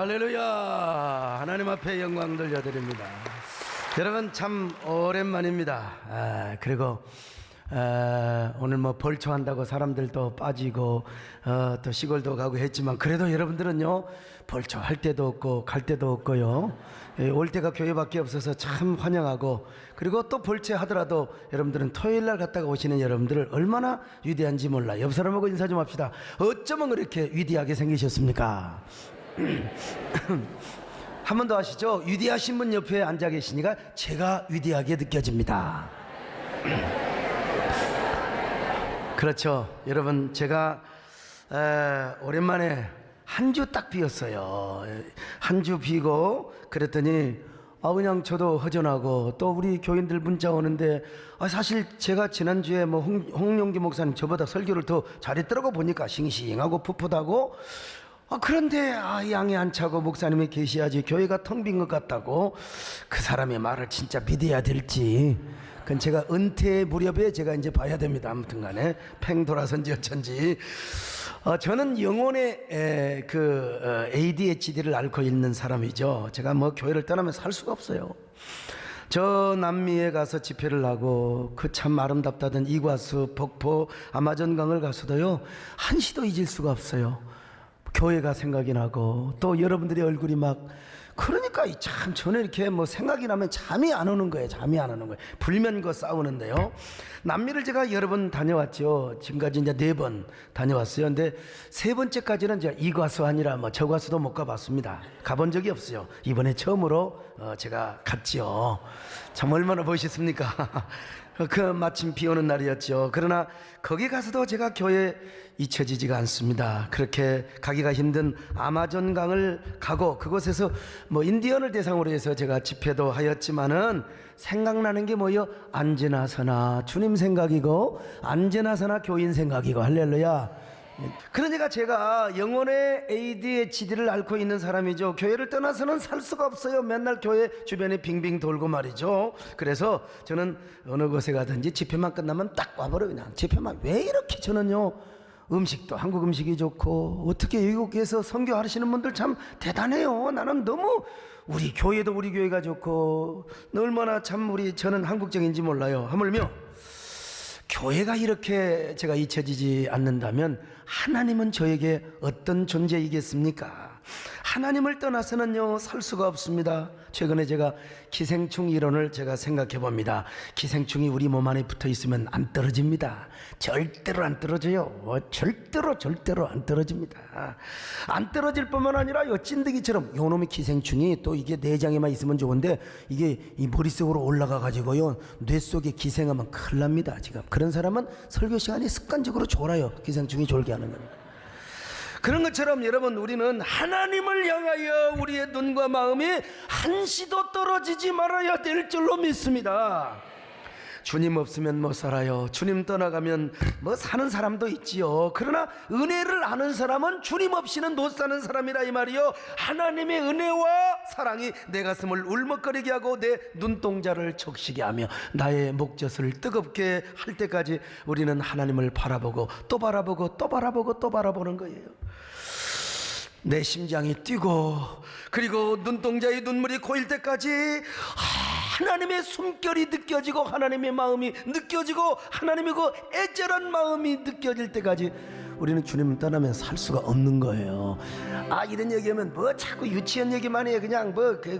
할렐루야. 하나님 앞에 영광 돌려드립니다. 여러분 참 오랜만입니다. 그리고 오늘 뭐 벌초한다고 사람들도 빠지고 또 시골도 가고 했지만 그래도 여러분들은요 벌초할 때도 없고 갈 때도 없고요 올 때가 교회밖에 없어서 참 환영하고, 그리고 또 벌초하더라도 여러분들은 토요일날 갔다가 오시는 여러분들을 얼마나 위대한지 몰라. 옆 사람하고 인사 좀 합시다. 어쩌면 그렇게 위대하게 생기셨습니까? 한 번 더 하시죠. 위대하신 분 옆에 앉아 계시니까 제가 위대하게 느껴집니다. 그렇죠. 여러분 제가 오랜만에 한 주 딱 비었어요. 한 주 비고 그랬더니 그냥 저도 허전하고, 또 우리 교인들 문자 오는데 사실 제가 지난주에 뭐 홍용기 목사님 저보다 설교를 더 잘했더라고 보니까 싱싱하고 풋풋하고, 그런데 양이 안 차고 목사님이 계셔야지 교회가 텅 빈 것 같다고. 그 사람의 말을 진짜 믿어야 될지 그건 제가 은퇴 무렵에 제가 이제 봐야 됩니다. 아무튼 간에 팽 돌아선지 어쩐지 저는 영혼의 ADHD를 앓고 있는 사람이죠. 제가 뭐 교회를 떠나면 살 수가 없어요. 저 남미에 가서 집회를 하고 그 참 아름답다던 이과수, 폭포, 아마존강을 가서도요 한시도 잊을 수가 없어요. 교회가 생각이 나고, 또 여러분들의 얼굴이 막, 그러니까 참 저는 이렇게 뭐 생각이 나면 잠이 안 오는 거예요. 잠이 안 오는 거예요. 불면과 싸우는데요. 남미를 제가 여러 번 다녀왔죠. 지금까지 이제 4번 다녀왔어요. 근데 3번째까지는 이제 이 과수 아니라 뭐 저 과수도 못 가봤습니다. 가본 적이 없어요. 이번에 처음으로 제가 갔지요. 참 얼마나 멋있습니까? 그 마침 비 오는 날이었죠. 그러나 거기 가서도 제가 교회에 잊혀지지가 않습니다. 그렇게 가기가 힘든 아마존강을 가고, 그곳에서 뭐 인디언을 대상으로 해서 제가 집회도 하였지만은 생각나는 게 뭐요? 안제나서나 주님 생각이고 안제나서나 교인 생각이고. 할렐루야. 그러니까 제가 영혼의 ADHD를 앓고 있는 사람이죠. 교회를 떠나서는 살 수가 없어요. 맨날 교회 주변에 빙빙 돌고 말이죠. 그래서 저는 어느 곳에 가든지 집회만 끝나면 딱 와버려. 그냥 집회만. 왜 이렇게 저는요, 음식도 한국 음식이 좋고, 어떻게 외국에서 선교하시는 분들 참 대단해요. 나는 너무 우리 교회도 우리 교회가 좋고 얼마나 참 저는 한국적인지 몰라요. 하물며 교회가 이렇게 제가 잊혀지지 않는다면 하나님은 저에게 어떤 존재이겠습니까? 하나님을 떠나서는요 살 수가 없습니다. 최근에 제가 기생충 이론을 제가 생각해 봅니다. 기생충이 우리 몸 안에 붙어 있으면 안 떨어집니다. 절대로 안 떨어져요. 절대로 안 떨어집니다. 안 떨어질 뿐만 아니라 요 찐득이처럼 요놈의 기생충이 또 이게 내장에만 있으면 좋은데 이게 이 머릿속으로 올라가 가지고요 뇌 속에 기생하면 큰일 납니다. 지금 그런 사람은 설교 시간이 습관적으로 졸아요. 기생충이 졸게 하는 겁니다. 그런 것처럼 여러분, 우리는 하나님을 향하여 우리의 눈과 마음이 한시도 떨어지지 말아야 될 줄로 믿습니다. 주님 없으면 못 살아요. 주님 떠나가면 뭐 사는 사람도 있지요. 그러나 은혜를 아는 사람은 주님 없이는 못 사는 사람이라 이 말이요. 하나님의 은혜와 사랑이 내 가슴을 울먹거리게 하고 내 눈동자를 적시게 하며 나의 목젖을 뜨겁게 할 때까지 우리는 하나님을 바라보고 또 바라보고 또 바라보고 또 바라보는 거예요. 내 심장이 뛰고, 그리고 눈동자의 눈물이 고일 때까지 하나님의 숨결이 느껴지고 하나님의 마음이 느껴지고 하나님의 그 애절한 마음이 느껴질 때까지 우리는 주님을 떠나면 살 수가 없는 거예요. 이런 얘기하면 뭐 자꾸 유치한 얘기만 해요. 그냥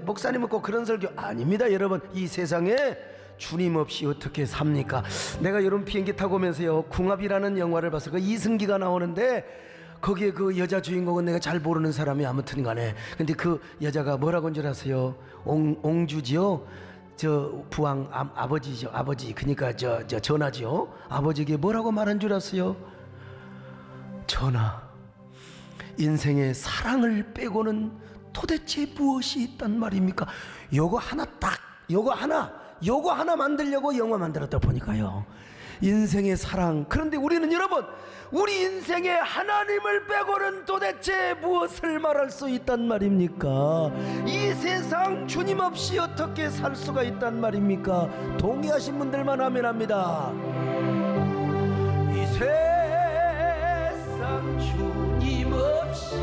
목사님은 꼭 그런 설교 아닙니다. 여러분, 이 세상에 주님 없이 어떻게 삽니까? 내가 여러분 비행기 타고 오면서요 궁합이라는 영화를 봐서 그 이승기가 나오는데 거기에 그 여자 주인공은 내가 잘 모르는 사람이 아무튼 간에, 근데 그 여자가 뭐라고 한 줄 아세요? 옹주지요? 저 부왕 아버지죠. 아버지. 그러니까 저 전하지요. 아버지에게 뭐라고 말한 줄 아세요? 전하, 인생의 사랑을 빼고는 도대체 무엇이 있단 말입니까? 요거 하나 만들려고 영화 만들었다 보니까요, 인생의 사랑. 그런데 우리는 여러분, 우리 인생에 하나님을 빼고는 도대체 무엇을 말할 수 있단 말입니까? 이 세상 주님 없이 어떻게 살 수가 있단 말입니까? 동의하신 분들만 하면 합니다. 이 세상 주님 없이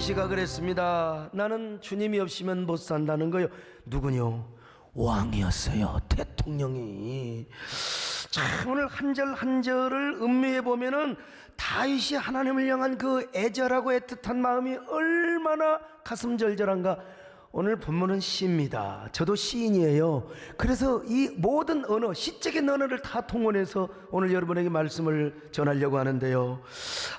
다윗이가 그랬습니다. 나는 주님이 없이면 못 산다는 거요. 누구요? 왕이었어요. 대통령이. 자, 오늘 한 절 한 절을 음미해 보면은 다윗이 하나님을 향한 그 애절하고 애틋한 마음이 얼마나 가슴 절절한가. 오늘 본문은 시입니다. 저도 시인이에요. 그래서 이 모든 언어, 시적인 언어를 다 통원해서 오늘 여러분에게 말씀을 전하려고 하는데요.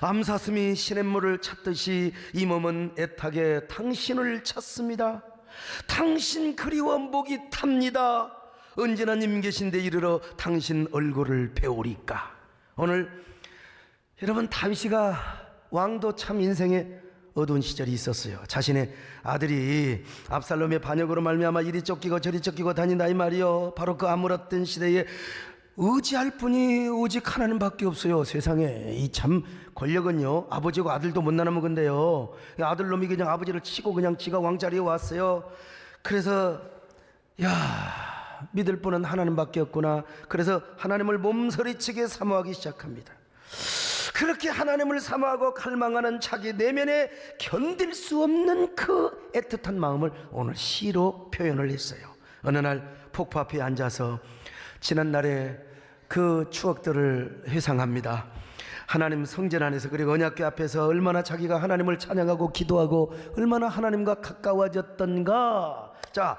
암사슴이 시냇물을 찾듯이 이 몸은 애타게 당신을 찾습니다. 당신 그리워 목이 탑니다. 언제나 님 계신데 이르러 당신 얼굴을 배우리까. 오늘 여러분, 다윗이가 왕도 참 인생에 어두운 시절이 있었어요. 자신의 아들이 압살롬의 반역으로 말미암아 이리 쫓기고 저리 쫓기고 다닌다 이 말이요. 바로 그 암울했던 시대에 의지할 분이 오직 하나님밖에 없어요. 세상에 이 참 권력은요, 아버지고 아들도 못 나누면 건데요, 아들놈이 그냥 아버지를 치고 그냥 지가 왕자리에 왔어요. 그래서 야, 믿을 분은 하나님밖에 없구나. 그래서 하나님을 몸서리치게 사모하기 시작합니다. 그렇게 하나님을 사모하고 갈망하는 자기 내면에 견딜 수 없는 그 애틋한 마음을 오늘 시로 표현을 했어요. 어느 날 폭포 앞에 앉아서 지난날의 그 추억들을 회상합니다. 하나님 성전 안에서, 그리고 언약궤 앞에서 얼마나 자기가 하나님을 찬양하고 기도하고 얼마나 하나님과 가까워졌던가. 자,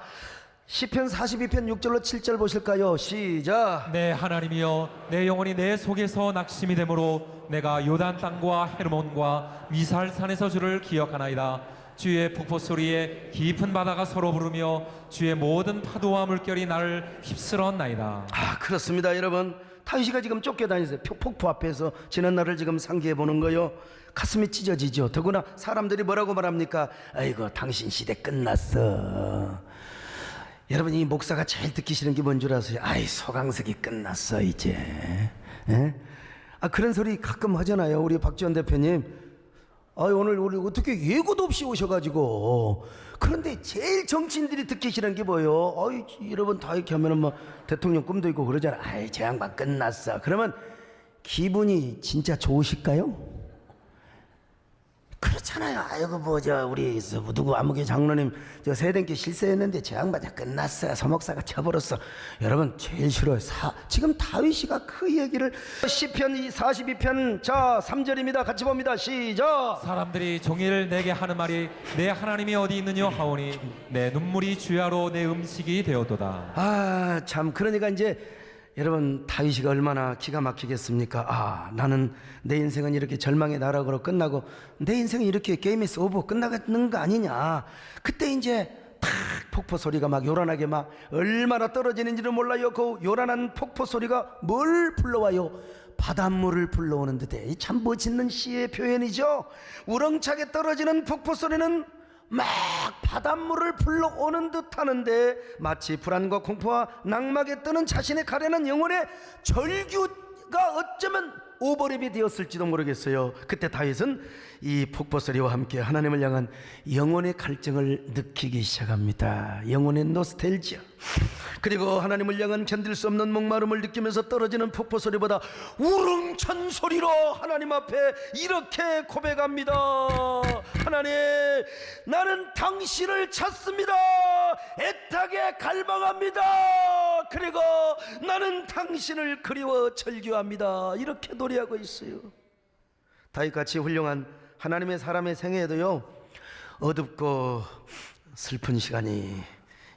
시편 42편 6절로 7절 보실까요? 시작. 내 하나님이여, 내 영혼이 내 속에서 낙심이 되므로 내가 요단 땅과 헤르몬과 위살산에서 주를 기억하나이다. 주의 폭포 소리에 깊은 바다가 서로 부르며 주의 모든 파도와 물결이 나를 휩쓸었나이다. 그렇습니다. 여러분, 다윗이가 지금 쫓겨다니세요. 폭포 앞에서 지난 날을 지금 상기해 보는 거요. 가슴이 찢어지죠. 더구나 사람들이 뭐라고 말합니까? 아이고, 당신 시대 끝났어. 여러분, 이 목사가 제일 듣기 싫은 게 뭔 줄 아세요? 아이, 소강석이 끝났어 이제. 에? 그런 소리 가끔 하잖아요. 우리 박지원 대표님, 오늘 우리 어떻게 예고도 없이 오셔가지고. 그런데 제일 정치인들이 듣기 싫은 게 뭐예요? 여러분 다 이렇게 하면은 뭐 대통령 꿈도 있고 그러잖아. 아이, 저 양반 끝났어. 그러면 기분이 진짜 좋으실까요? 그렇잖아요. 아이고, 우리 누구 아무개 장로님 저 세den기 실세했는데 저 양반 끝났어. 서목사가 쳐버렸어. 여러분, 제일 싫어요. 지금 다윗이가 그 얘기를. 시편 42편 자 3절입니다. 같이 봅니다. 시작. 사람들이 종일 내게 하는 말이 내 하나님이 어디 있느냐 하오니 내 눈물이 주야로 내 음식이 되었도다. 참, 그러니까 이제 여러분, 다윗이가 얼마나 기가 막히겠습니까? 나는 내 인생은 이렇게 절망의 나락으로 끝나고 내 인생은 이렇게 게임에서 오버 끝나가는 거 아니냐. 그때 이제 탁 폭포 소리가 막 요란하게 막 얼마나 떨어지는지를 몰라요. 그 요란한 폭포 소리가 뭘 불러와요? 바닷물을 불러오는 듯해. 참 멋있는 시의 표현이죠. 우렁차게 떨어지는 폭포 소리는 막 바닷물을 불러오는 듯 하는데, 마치 불안과 공포와 낙막에 뜨는 자신의 가련한 영혼의 절규가 어쩌면 오버랩이 되었을지도 모르겠어요. 그때 다윗은 이 폭포 소리와 함께 하나님을 향한 영혼의 갈증을 느끼기 시작합니다. 영혼의 노스텔지아. 그리고 하나님을 향한 견딜 수 없는 목마름을 느끼면서 떨어지는 폭포 소리보다 우렁찬 소리로 하나님 앞에 이렇게 고백합니다. 하나님, 나는 당신을 찾습니다. 애타게 갈망합니다. 그리고 나는 당신을 그리워 절규합니다. 이렇게 노래하고 있어요. 다윗같이 훌륭한 하나님의 사람의 생애에도요, 어둡고 슬픈 시간이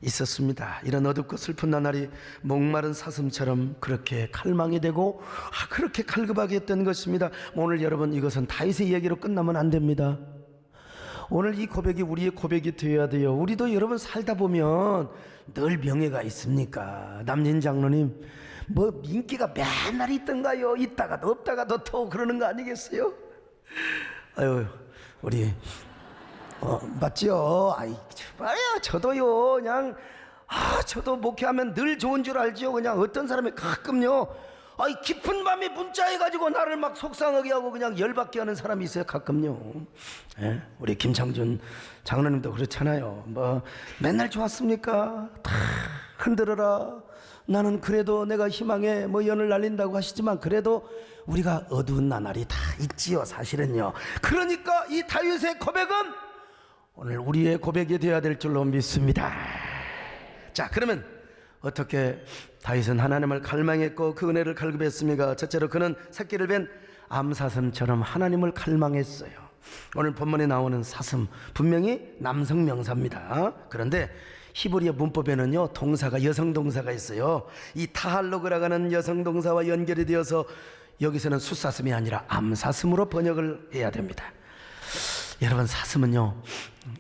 있었습니다. 이런 어둡고 슬픈 나날이 목마른 사슴처럼 그렇게 갈망이 되고 그렇게 갈급하게 했던 것입니다. 오늘 여러분, 이것은 다윗의 이야기로 끝나면 안 됩니다. 오늘 이 고백이 우리의 고백이 되어야 돼요. 우리도 여러분 살다 보면 늘 명예가 있습니까? 남진 장로님, 뭐 인기가 맨날 있던가요? 있다가도 없다가도 또 그러는 거 아니겠어요? 아유, 우리 맞지요? 저도요, 그냥 저도 목회하면 늘 좋은 줄 알지요. 그냥 어떤 사람이 가끔요, 깊은 밤에 문자해가지고 나를 막 속상하게 하고 그냥 열받게 하는 사람이 있어요. 가끔요. 예? 우리 김창준 장로님도 그렇잖아요. 뭐 맨날 좋았습니까? 다 흔들어라. 나는 그래도 내가 희망에 뭐 연을 날린다고 하시지만 그래도 우리가 어두운 나날이 다 있지요, 사실은요. 그러니까 이 다윗의 고백은 오늘 우리의 고백이 되어야 될 줄로 믿습니다. 자, 그러면 어떻게 다윗은 하나님을 갈망했고 그 은혜를 갈급했습니까? 첫째로 그는 새끼를 뵌 암사슴처럼 하나님을 갈망했어요. 오늘 본문에 나오는 사슴 분명히 남성 명사입니다. 그런데 히브리어 문법에는요 동사가 여성 동사가 있어요. 이 타할로그라고 하는 여성 동사와 연결이 되어서 여기서는 숫사슴이 아니라 암사슴으로 번역을 해야 됩니다. 여러분, 사슴은요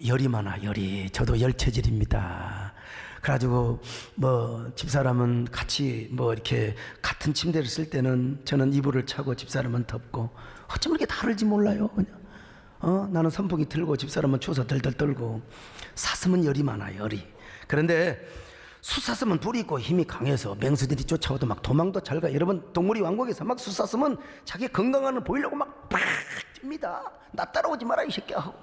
열이 많아. 열이. 저도 열체질입니다. 그래가지고 뭐 집사람은 같이 뭐 이렇게 같은 침대를 쓸 때는 저는 이불을 차고 집사람은 덮고 어쩜 이렇게 다를지 몰라요. 그냥 나는 선풍기 틀고 집사람은 추워서 덜덜 떨고. 사슴은 열이 많아. 열이. 그런데 숫사슴은 불이 있고 힘이 강해서 맹수들이 쫓아오도 막 도망도 잘 가. 여러분, 동물이 왕국에서 막 숫사슴은 자기 건강함을 보이려고 막 뜁니다. 나 따라오지 마라 이 새끼야 하고.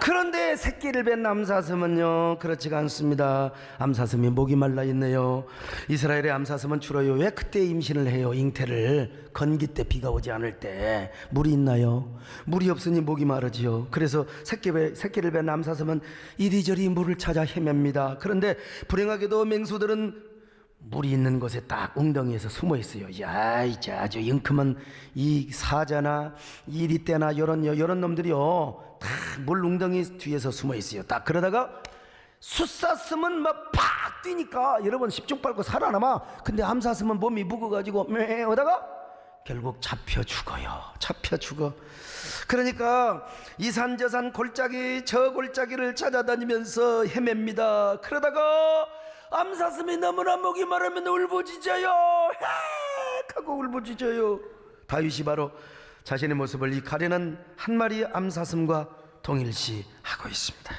그런데 새끼를 뵌 암사슴은요 그렇지가 않습니다. 암사슴이 목이 말라 있네요. 이스라엘의 암사슴은 주로요 왜 그때 임신을 해요? 잉태를 건기 때, 비가 오지 않을 때. 물이 있나요? 물이 없으니 목이 마르지요. 그래서 새끼를 뵌 암사슴은 이리저리 물을 찾아 헤맵니다. 그런데 불행하게도 맹수들은 물이 있는 곳에 딱 웅덩이에서 숨어 있어요. 야, 이제 아주 영큼한 이 사자나 이리떼나 요런 놈들이요 다 물 웅덩이 뒤에서 숨어 있어요. 딱 그러다가 숫사슴은 막 팍 뛰니까 여러분 십중 밟고 살아남아. 근데 암사슴은 몸이 무거워가지고 하다가 결국 잡혀 죽어요. 잡혀 죽어. 그러니까 이 산 저 산 골짜기 저 골짜기를 찾아다니면서 헤맵니다. 그러다가 암사슴이 너무나 목이 마르면 울부짖어요. 헤 하고 울부짖어요. 다윗이 바로 자신의 모습을 이 가련한 한 마리 암사슴과 동일시하고 있습니다.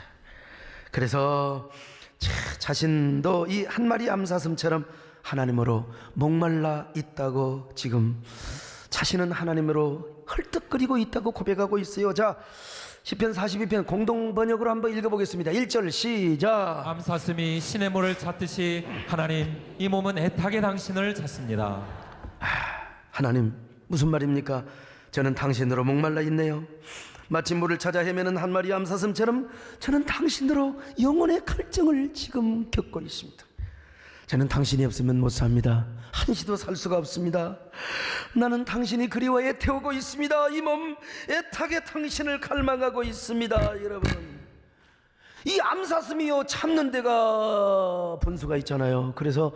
그래서 자신도 이 한 마리 암사슴처럼 하나님으로 목말라 있다고 지금 자신은 하나님으로 헐떡거리고 있다고 고백하고 있어요. 자, 시편 42편 공동 번역으로 한번 읽어보겠습니다. 1절 시작. 암사슴이 시냇물을 찾듯이 하나님 이 몸은 애타게 당신을 찾습니다. 하나님, 무슨 말입니까? 저는 당신으로 목말라 있네요. 마치 물을 찾아 헤매는 한 마리 암사슴처럼 저는 당신으로 영혼의 갈증을 지금 겪고 있습니다. 저는 당신이 없으면 못 삽니다. 한시도 살 수가 없습니다. 나는 당신이 그리워 애태우고 있습니다. 이 몸 애타게 당신을 갈망하고 있습니다. 여러분, 이 암사슴이요 참는 데가 분수가 있잖아요. 그래서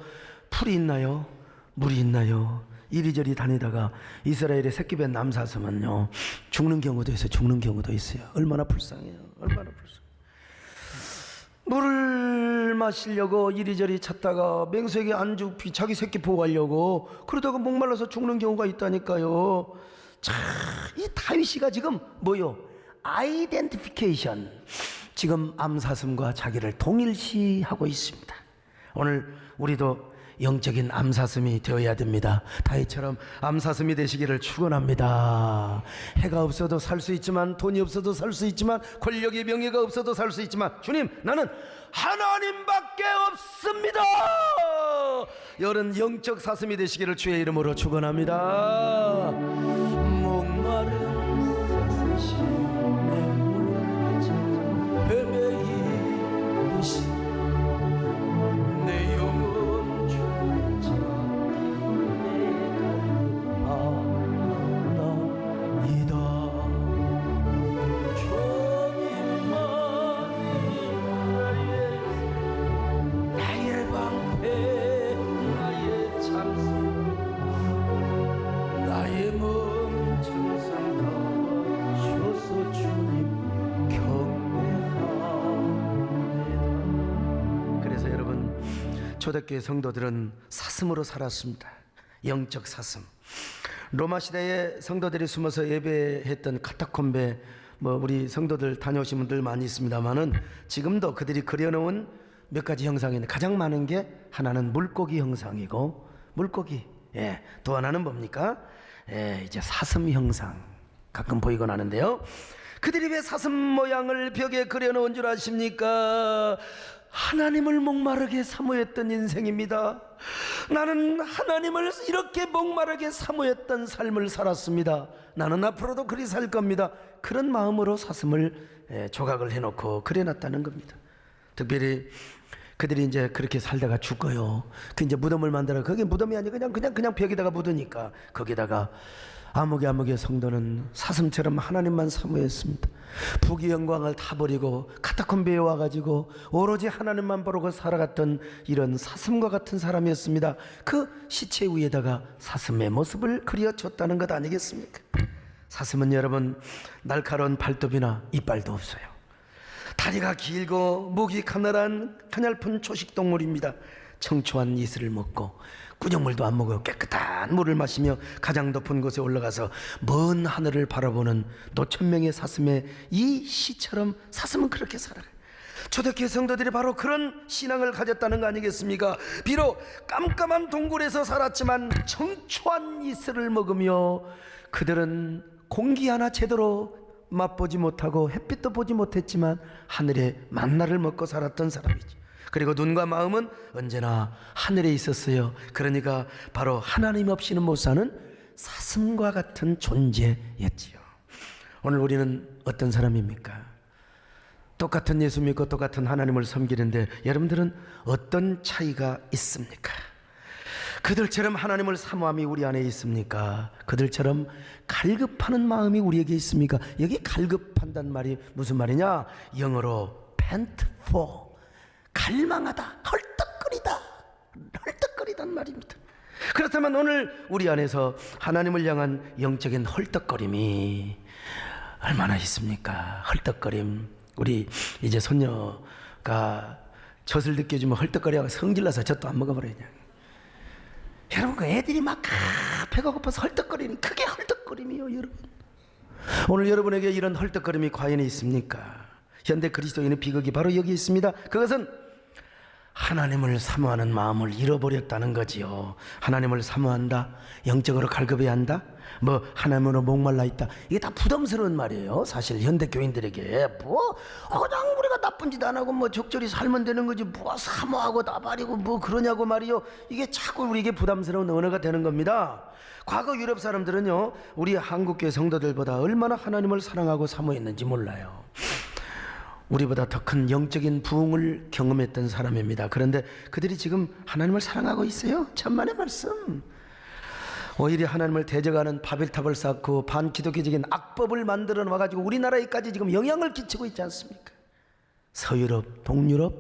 풀이 있나요? 물이 있나요? 이리저리 다니다가 이스라엘의 새끼 뵌 암사슴은요 죽는 경우도 있어요. 죽는 경우도 있어요. 얼마나 불쌍해요. 얼마나 불쌍해요. 물을 마시려고 이리저리 찾다가 맹수에게 안주 자기 새끼 보호하려고 그러다가 목말라서 죽는 경우가 있다니까요. 참, 이 다윗이가 지금 뭐요? 아이덴티피케이션. 지금 암사슴과 자기를 동일시하고 있습니다. 오늘 우리도 영적인 암사슴이 되어야 됩니다. 다윗처럼 암사슴이 되시기를 축원합니다. 해가 없어도 살 수 있지만, 돈이 없어도 살 수 있지만, 권력의 명예가 없어도 살 수 있지만, 주님, 나는 하나님밖에 없습니다. 여러분, 영적 사슴이 되시기를 주의 이름으로 축원합니다. 목마른 사슴이 맹물을 찾아 헤매이듯이 내 영혼 초대교회 성도들은 사슴으로 살았습니다. 영적 사슴. 로마 시대에 성도들이 숨어서 예배했던 카타콤베, 우리 성도들 다녀오신 분들 많이 있습니다만은 지금도 그들이 그려놓은 몇 가지 형상이 있는데 가장 많은 게 하나는 물고기 형상이고, 물고기. 예, 또 하나는 뭡니까? 예, 이제 사슴 형상 가끔 보이곤 하는데요. 그들이 왜 사슴 모양을 벽에 그려놓은 줄 아십니까? 하나님을 목마르게 사모했던 인생입니다. 나는 하나님을 이렇게 목마르게 사모했던 삶을 살았습니다. 나는 앞으로도 그리 살 겁니다. 그런 마음으로 사슴을 조각을 해놓고 그려놨다는 겁니다. 특별히 그들이 이제 그렇게 살다가 죽어요. 그 이제 무덤을 만들어, 그게 무덤이 아니고 그냥 벽에다가 묻으니까 거기다가 아무개 성도는 사슴처럼 하나님만 사모했습니다. 부귀 영광을 다 버리고 카타콤베에 와가지고 오로지 하나님만 보고 살아갔던 이런 사슴과 같은 사람이었습니다. 그 시체 위에다가 사슴의 모습을 그려줬다는 것 아니겠습니까? 사슴은 여러분 날카로운 발톱이나 이빨도 없어요. 다리가 길고 목이 가늘한 가냘픈 초식동물입니다. 청초한 이슬을 먹고 꾸정물도 안 먹어요. 깨끗한 물을 마시며 가장 높은 곳에 올라가서 먼 하늘을 바라보는 노천명의 사슴의 이 시처럼 사슴은 그렇게 살아요. 초대교회 성도들이 바로 그런 신앙을 가졌다는 거 아니겠습니까? 비록 깜깜한 동굴에서 살았지만 청초한 이슬을 먹으며 그들은 공기 하나 제대로 맛보지 못하고 햇빛도 보지 못했지만 하늘의 만나를 먹고 살았던 사람이죠. 그리고 눈과 마음은 언제나 하늘에 있었어요. 그러니까 바로 하나님 없이는 못 사는 사슴과 같은 존재였지요. 오늘 우리는 어떤 사람입니까? 똑같은 예수 믿고 똑같은 하나님을 섬기는데 여러분들은 어떤 차이가 있습니까? 그들처럼 하나님을 사모함이 우리 안에 있습니까? 그들처럼 갈급하는 마음이 우리에게 있습니까? 여기 갈급한다는 말이 무슨 말이냐? 영어로 pant for, 갈망하다, 헐떡거리다는 말입니다. 그렇다면 오늘 우리 안에서 하나님을 향한 영적인 헐떡거림이 얼마나 있습니까? 헐떡거림. 우리 이제 손녀가 젖을 느껴주면 헐떡거려서 성질나서 젖도 안 먹어버려요. 여러분 그 애들이 막 배가 고파서 헐떡거리는 그게 헐떡거림이요. 여러분 오늘 여러분에게 이런 헐떡거림이 과연 있습니까? 현대 그리스도인의 비극이 바로 여기 있습니다. 그것은 하나님을 사모하는 마음을 잃어버렸다는 거지요. 하나님을 사모한다, 영적으로 갈급해야 한다, 뭐 하나님으로 목말라 있다, 이게 다 부담스러운 말이에요. 사실 현대 교인들에게 그냥 우리가 나쁜 짓 안 하고 뭐 적절히 살면 되는 거지 뭐 사모하고 나발이고 뭐 그러냐고 말이요. 이게 자꾸 우리에게 부담스러운 언어가 되는 겁니다. 과거 유럽 사람들은요 우리 한국교회 성도들보다 얼마나 하나님을 사랑하고 사모했는지 몰라요. 우리보다 더 큰 영적인 부흥을 경험했던 사람입니다. 그런데 그들이 지금 하나님을 사랑하고 있어요? 천만의 말씀. 오히려 하나님을 대적하는 바벨탑을 쌓고 반기독교적인 악법을 만들어 놔가지고 우리나라에까지 지금 영향을 끼치고 있지 않습니까? 서유럽, 동유럽,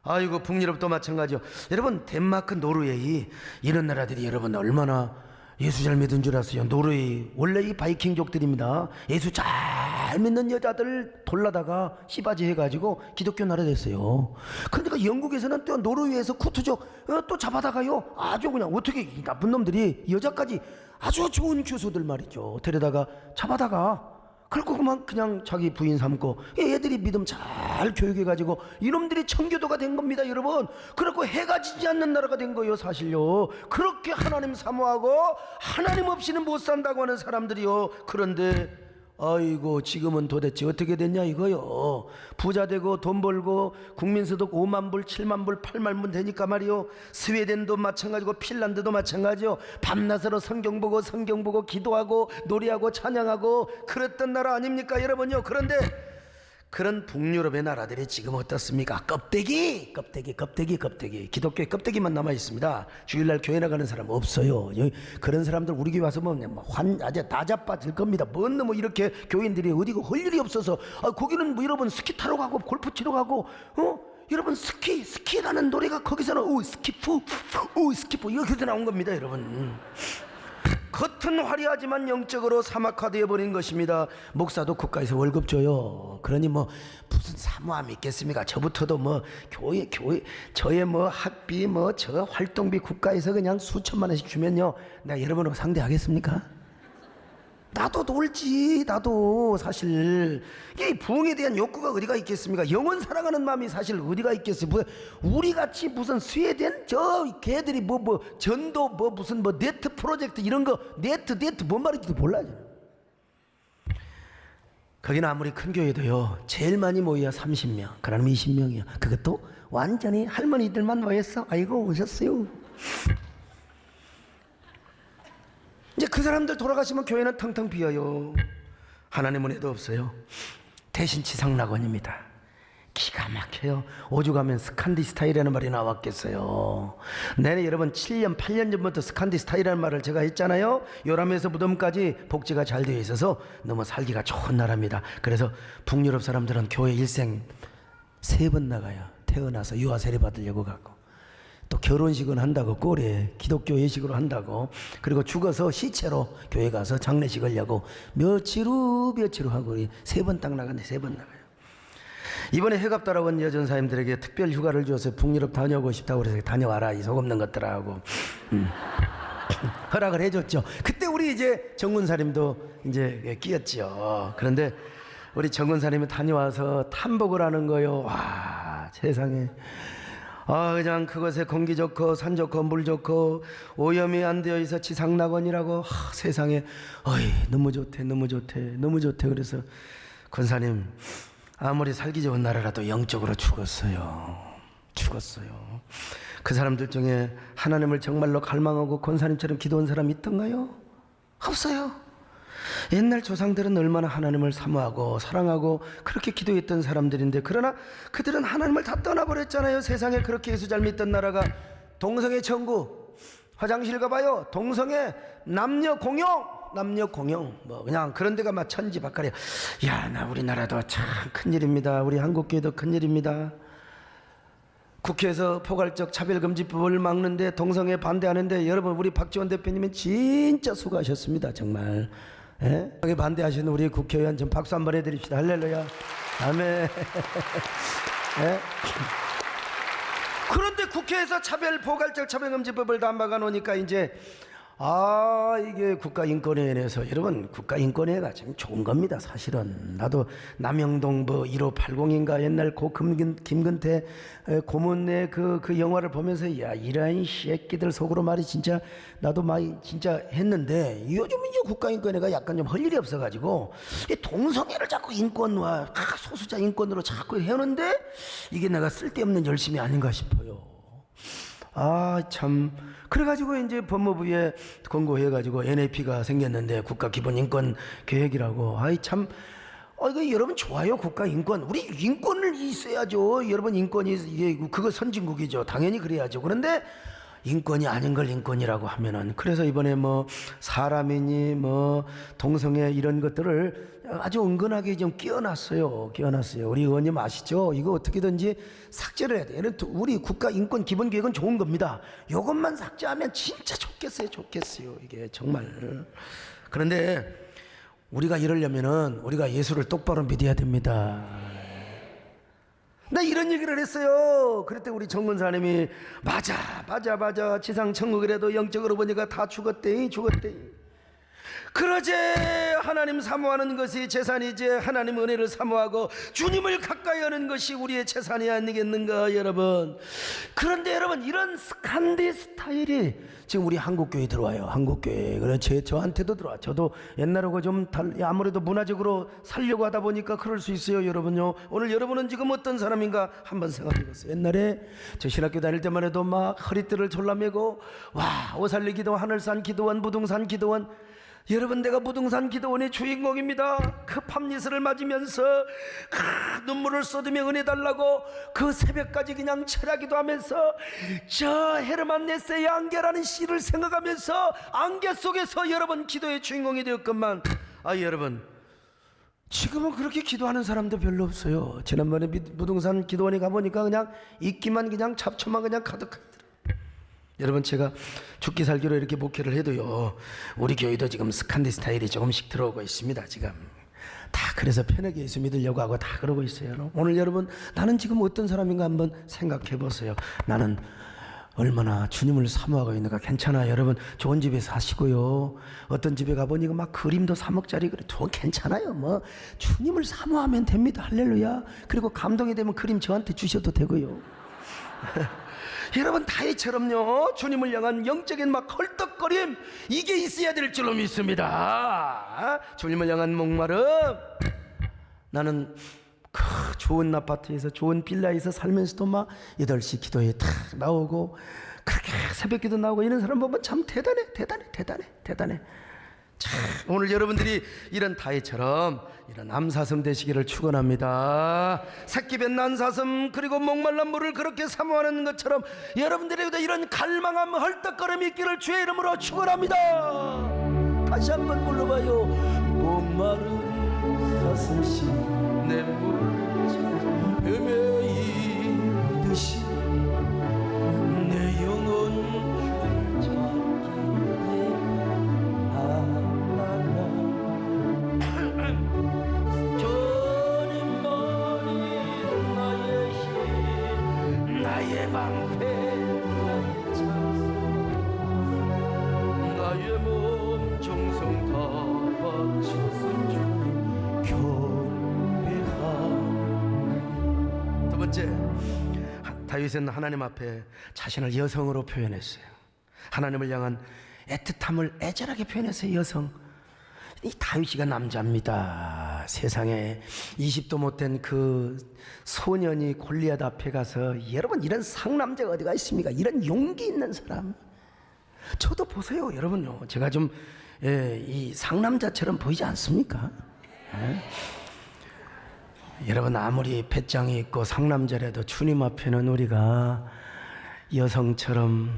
아이고 북유럽도 마찬가지요. 여러분 덴마크, 노르웨이 이런 나라들이 여러분 얼마나 예수 잘 믿은 줄 아세요? 노르웨이 원래 이 바이킹족들입니다. 예수 잘 믿는 여자들 돌라다가 씨바지 해가지고 기독교 나라 됐어요. 그러니까 영국에서는 또 노르웨이에서 쿠트족 또 잡아다가요 아주 그냥 어떻게 이 나쁜 놈들이 여자까지 아주 좋은 교수들 말이죠 데려다가 잡아다가 그리고 그냥 자기 부인 삼고 애들이 믿음 잘 교육해가지고 이놈들이 청교도가 된 겁니다 여러분. 그렇고 해가 지지 않는 나라가 된 거예요 사실요. 그렇게 하나님 사모하고 하나님 없이는 못 산다고 하는 사람들이요. 그런데 아이고 지금은 도대체 어떻게 됐냐 이거요. 부자 되고 돈 벌고 국민소득 5만 불 7만 불 8만 불 되니까 말이요. 스웨덴도 마찬가지고 핀란드도 마찬가지요. 밤낮으로 성경 보고 기도하고 노래하고 찬양하고 그랬던 나라 아닙니까 여러분요. 그런데 그런 북유럽의 나라들이 지금 어떻습니까? 껍데기 기독교의 껍데기만 남아 있습니다. 주일날 교회 나가는 사람 없어요. 그런 사람들 우리 교회 와서 보면 아주 다 자빠질 겁니다. 뭔 뭐 이렇게 교인들이 어디고 할 일이 없어서 거기는 뭐 여러분 스키 타러 가고 골프 치러 가고 여러분 스키라는 노래가 거기서는 스키프 이렇게 나온 겁니다 여러분. 겉은 화려하지만 영적으로 사막화되어 버린 것입니다. 목사도 국가에서 월급 줘요. 그러니 뭐 무슨 사모함이 있겠습니까? 저부터도 뭐 교회 저의 뭐 학비 뭐 저 활동비 국가에서 그냥 수천만 원씩 주면요 내가 여러분하고 상대하겠습니까? 나도 놀지. 나도 사실 이 부흥에 대한 욕구가 어디가 있겠습니까? 영원 사랑하는 마음이 사실 어디가 있겠어요? 우리같이 무슨 스웨덴 저 걔들이 뭐 전도 무슨 네트 프로젝트 이런 거 네트 뭔 말인지도 몰라요. 거기는 아무리 큰 교회도요 제일 많이 모여야 30명 그러면 20명이요. 그것도 완전히 할머니들만 모였어. 아이고 오셨어요. 이제 그 사람들 돌아가시면 교회는 텅텅 비어요. 하나님은 애도 없어요. 대신 지상낙원입니다. 기가 막혀요. 오죽하면 스칸디 스타일이라는 말이 나왔겠어요. 내내 여러분 7년 8년 전부터 스칸디 스타일이라는 말을 제가 했잖아요. 요람에서 무덤까지 복지가 잘 되어 있어서 너무 살기가 좋은 나라입니다. 그래서 북유럽 사람들은 교회 일생 3번 나가요. 태어나서 유아 세례 받으려고 가고, 또 결혼식은 한다고, 꼴에 기독교 예식으로 한다고, 그리고 죽어서 시체로 교회 가서 장례식을 하고 며칠 후 하고 3번 딱 나갔는데 3번 나가요. 이번에 해갑다라고 여전사님들에게 특별 휴가를 줘서 북유럽 다녀오고 싶다고 그래서 다녀와라 이 속없는 것들하고 허락을 해줬죠. 그때 우리 이제 정군사님도 이제 끼었죠. 그런데 우리 정군사님이 다녀와서 탐복을 하는 거요. 와, 세상에. 그냥 그것에 공기 좋고 산 좋고 물 좋고 오염이 안 되어 있어 지상낙원이라고. 세상에 너무 좋대. 그래서 권사님, 아무리 살기 좋은 나라라도 영적으로 죽었어요. 그 사람들 중에 하나님을 정말로 갈망하고 권사님처럼 기도한 사람이 있던가요? 없어요. 옛날 조상들은 얼마나 하나님을 사모하고 사랑하고 그렇게 기도했던 사람들인데, 그러나 그들은 하나님을 다 떠나버렸잖아요. 세상에 그렇게 예수 잘 믿던 나라가 동성애 천국, 화장실 가봐요. 동성애 남녀 공용 뭐 그냥 그런 데가 막 천지박하리야. 나 우리나라도 참 큰일입니다. 우리 한국교회도 큰일입니다. 국회에서 포괄적 차별금지법을 막는데 동성애 반대하는데, 여러분 우리 박지원 대표님은 진짜 수고하셨습니다. 정말. 여기 반대하시는 우리 국회의원 좀 박수 한번 해드립시다. 할렐루야. 아멘. 그런데 국회에서 포괄적 차별금지법을 다 막아놓으니까 이제 이게 국가인권위원회에서, 여러분 국가인권위가 지금 좋은 겁니다. 사실은 나도 남영동 1580인가 옛날 김근태 고문의 그 영화를 보면서 이런 새끼들 속으로 말이 진짜 나도 많이 진짜 했는데, 요즘 이제 국가인권위가 약간 좀 할 일이 없어가지고 이 동성애를 자꾸 인권화, 소수자 인권으로 자꾸 해오는데 이게 내가 쓸데없는 열심이 아닌가 싶어요. 참. 그래가지고 이제 법무부에 권고해가지고 NAP가 생겼는데, 국가기본인권계획이라고. 참. 이거 여러분 좋아요. 국가인권. 우리 인권을 있어야죠. 여러분 인권이, 그거 선진국이죠. 당연히 그래야죠. 그런데 인권이 아닌 걸 인권이라고 하면은, 그래서 이번에 뭐 사람이니 뭐 동성애 이런 것들을 아주 은근하게 좀 끼워놨어요. 우리 의원님 아시죠? 이거 어떻게든지 삭제를 해야 돼요. 우리 국가인권 기본계획은 좋은 겁니다. 이것만 삭제하면 진짜 좋겠어요. 이게 정말. 그런데 우리가 이러려면은 우리가 예수를 똑바로 믿어야 됩니다. 나 이런 얘기를 했어요. 그랬더니 우리 정근사님이 맞아. 지상 천국이라도 영적으로 보니까 다 죽었대. 그러제 하나님 사모하는 것이 재산이지, 하나님 은혜를 사모하고 주님을 가까이 하는 것이 우리의 재산이 아니겠는가 여러분. 그런데 여러분, 이런 스칸디 스타일이 지금 우리 한국교회에 들어와요. 한국교회. 그래 저한테도 들어와. 저도 옛날하고 좀 아무래도 문화적으로 살려고 하다 보니까 그럴 수 있어요. 여러분요, 오늘 여러분은 지금 어떤 사람인가 한번 생각해 보세요. 옛날에 저 신학교 다닐 때만 해도 막 허리띠를 졸라매고 오살리 기도원, 하늘산 기도원, 무등산 기도원. 여러분, 내가 무등산 기도원의 주인공입니다. 그 밤예슬을 맞으면서 눈물을 쏟으며 은혜 달라고 그 새벽까지 그냥 철야기도 하면서 저 헤르만 네세의 안개라는 시를 생각하면서 안개 속에서 여러분 기도의 주인공이 되었건만, 여러분 지금은 그렇게 기도하는 사람도 별로 없어요. 지난번에 무등산 기도원에 가보니까 그냥 있기만 그냥 잡초만 그냥 가득하더라고요. 여러분, 제가 죽기 살기로 이렇게 목회를 해도요, 우리 교회도 지금 스칸디 스타일이 조금씩 들어오고 있습니다. 지금 다 그래서 편하게 예수 믿으려고 하고 다 그러고 있어요. 오늘 여러분, 나는 지금 어떤 사람인가 한번 생각해 보세요. 나는 얼마나 주님을 사모하고 있는가. 괜찮아요. 여러분, 좋은 집에 사시고요, 어떤 집에 가보니까 막 그림도 3억짜리 그래. 괜찮아요. 뭐 주님을 사모하면 됩니다. 할렐루야. 그리고 감동이 되면 그림 저한테 주셔도 되고요. 여러분, 다윗처럼요, 주님을 향한 영적인 막 헐떡거림, 이게 있어야 될 줄로 믿습니다. 주님을 향한 목마름. 나는 그 좋은 아파트에서 좋은 빌라에서 살면서도 막 8시 기도에 탁 나오고, 그렇게 새벽기도 나오고 이런 사람 보면 참 대단해. 참, 오늘 여러분들이 이런 다윗처럼 이런 남사슴 되시기를 축원합니다. 새끼 뱉는 남사슴 그리고 목말란 물을 그렇게 사모하는 것처럼 여러분들에게도 이런 갈망함 헐떡거림이 있기를 주의 이름으로 축원합니다. 다시 한번 불러봐요. 목마른 사슴씨 내 물을 헤매이듯이 내 영혼 나의 방패 나의 찬송 나의 몸 정성 다 바쳐서 주님 경배하옵니다. 두 번째, 다윗은 하나님 앞에 자신을 여성으로 표현했어요. 하나님을 향한 애틋함을 애절하게 표현했어요. 여성. 이 다윗이가 남자입니다. 세상에 20도 못된 그 소년이 골리앗 앞에 가서, 여러분 이런 상남자가 어디가 있습니까? 이런 용기 있는 사람. 저도 보세요, 여러분요. 제가 좀 이 상남자처럼 보이지 않습니까? 여러분 아무리 배짱이 있고 상남자라도 주님 앞에는 우리가 여성처럼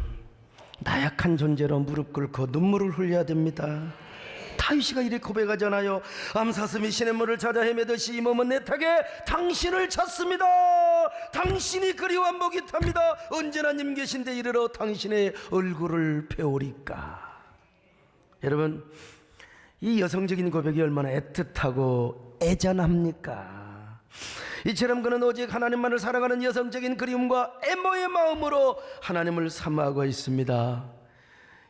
나약한 존재로 무릎 꿇고 눈물을 흘려야 됩니다. 다윗이가 이렇게 고백하잖아요. 암사슴이 시냇물을 찾아 헤매듯이 이 몸은 내 탁에 당신을 찾습니다. 당신이 그리워 목이 탑니다. 언제나 님 계신데 이르러 당신의 얼굴을 배우리까. 여러분 이 여성적인 고백이 얼마나 애틋하고 애잔합니까? 이처럼 그는 오직 하나님만을 사랑하는 여성적인 그리움과 애모의 마음으로 하나님을 사모하고 있습니다.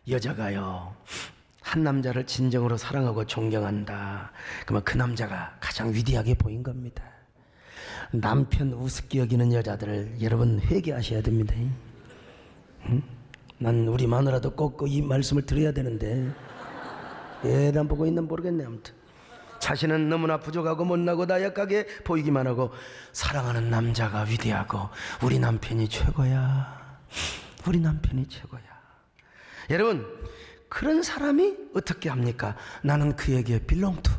여자가요 한 남자를 진정으로 사랑하고 존경한다, 그러면 그 남자가 가장 위대하게 보인 겁니다. 남편 우습게 여기는 여자들을 여러분 회개하셔야 됩니다. 응? 난 우리 마누라도 꼭 이 말씀을 드려야 되는데 난 보고 있는 모르겠네. 아무튼 자신은 너무나 부족하고 못나고 나약하게 보이기만 하고 사랑하는 남자가 위대하고 우리 남편이 최고야. 우리 남편이 최고야. 여러분 그런 사람이 어떻게 합니까? 나는 그에게 belong to,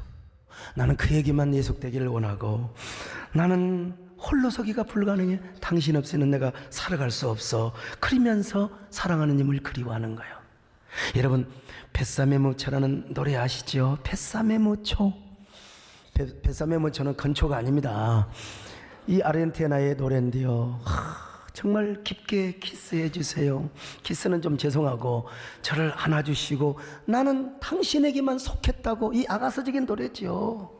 나는 그에게만 예속되기를 원하고 나는 홀로서기가 불가능해. 당신 없이는 내가 살아갈 수 없어. 그러면서 사랑하는 님을 그리워하는 거예요. 여러분 뱃삼의 모초라는 노래 아시죠? 뱃삼의 모초. 뱃삼의 모초는 건초가 아닙니다. 이 아르헨티나의 노래인데요, 정말 깊게 키스해 주세요. 키스는 좀 죄송하고 저를 안아주시고 나는 당신에게만 속했다고. 이 아가서적인 노래죠.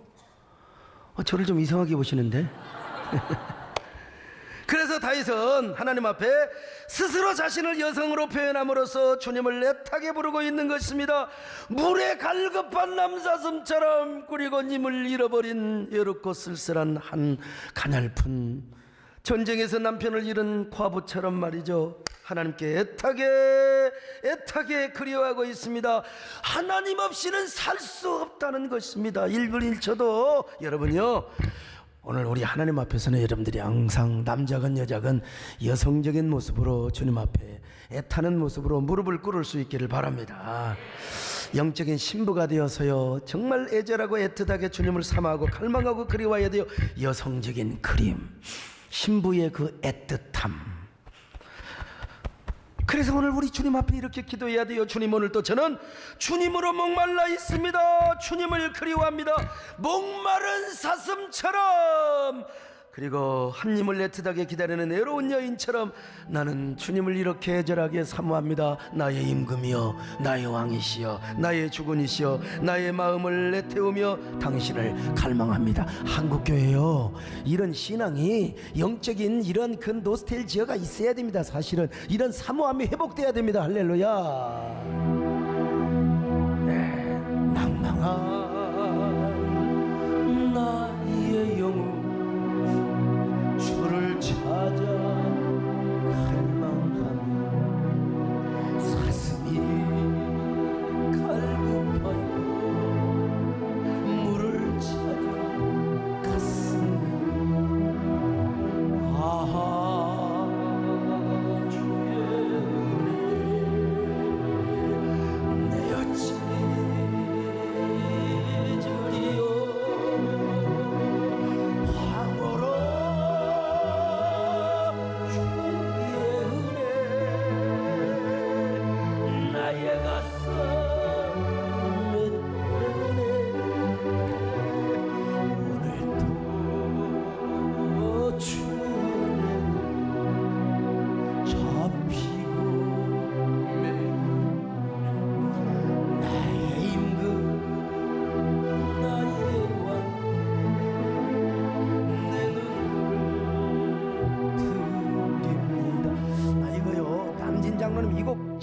저를 좀 이상하게 보시는데 그래서 다윗은 하나님 앞에 스스로 자신을 여성으로 표현함으로써 주님을 애타게 부르고 있는 것입니다. 물에 갈급한 남사슴처럼, 그리고 님을 잃어버린 외롭고 쓸쓸한 한 가냘픈 전쟁에서 남편을 잃은 과부처럼 말이죠. 하나님께 애타게 그리워하고 있습니다. 하나님 없이는 살 수 없다는 것입니다. 1분 1초도 여러분요, 오늘 우리 하나님 앞에서는 여러분들이 항상 남자건 여자건 여성적인 모습으로 주님 앞에 애타는 모습으로 무릎을 꿇을 수 있기를 바랍니다. 영적인 신부가 되어서요 정말 애절하고 애틋하게 주님을 사모하고 갈망하고 그리워야 돼요. 여성적인 그림, 신부의 그 애틋함. 그래서 오늘 우리 주님 앞에 이렇게 기도해야 돼요. 주님, 오늘도 저는 주님으로 목말라 있습니다. 주님을 그리워합니다. 목마른 사슴처럼, 그리고 한 님을 애틋하게 기다리는 애로운 여인처럼 나는 주님을 이렇게 애절하게 사모합니다. 나의 임금이여, 나의 왕이시여, 나의 주군이시여, 나의 마음을 애태우며 당신을 갈망합니다. 한국교회요, 이런 신앙이 영적인 이런 그 노스텔지어가 있어야 됩니다. 사실은 이런 사모함이 회복돼야 됩니다. 할렐루야. 네, 낭낭한 나의 영혼 주를 찾아 갈망하며 사슴이 갈급하여 물을 찾아 갔습니다. 아하, 주의 은혜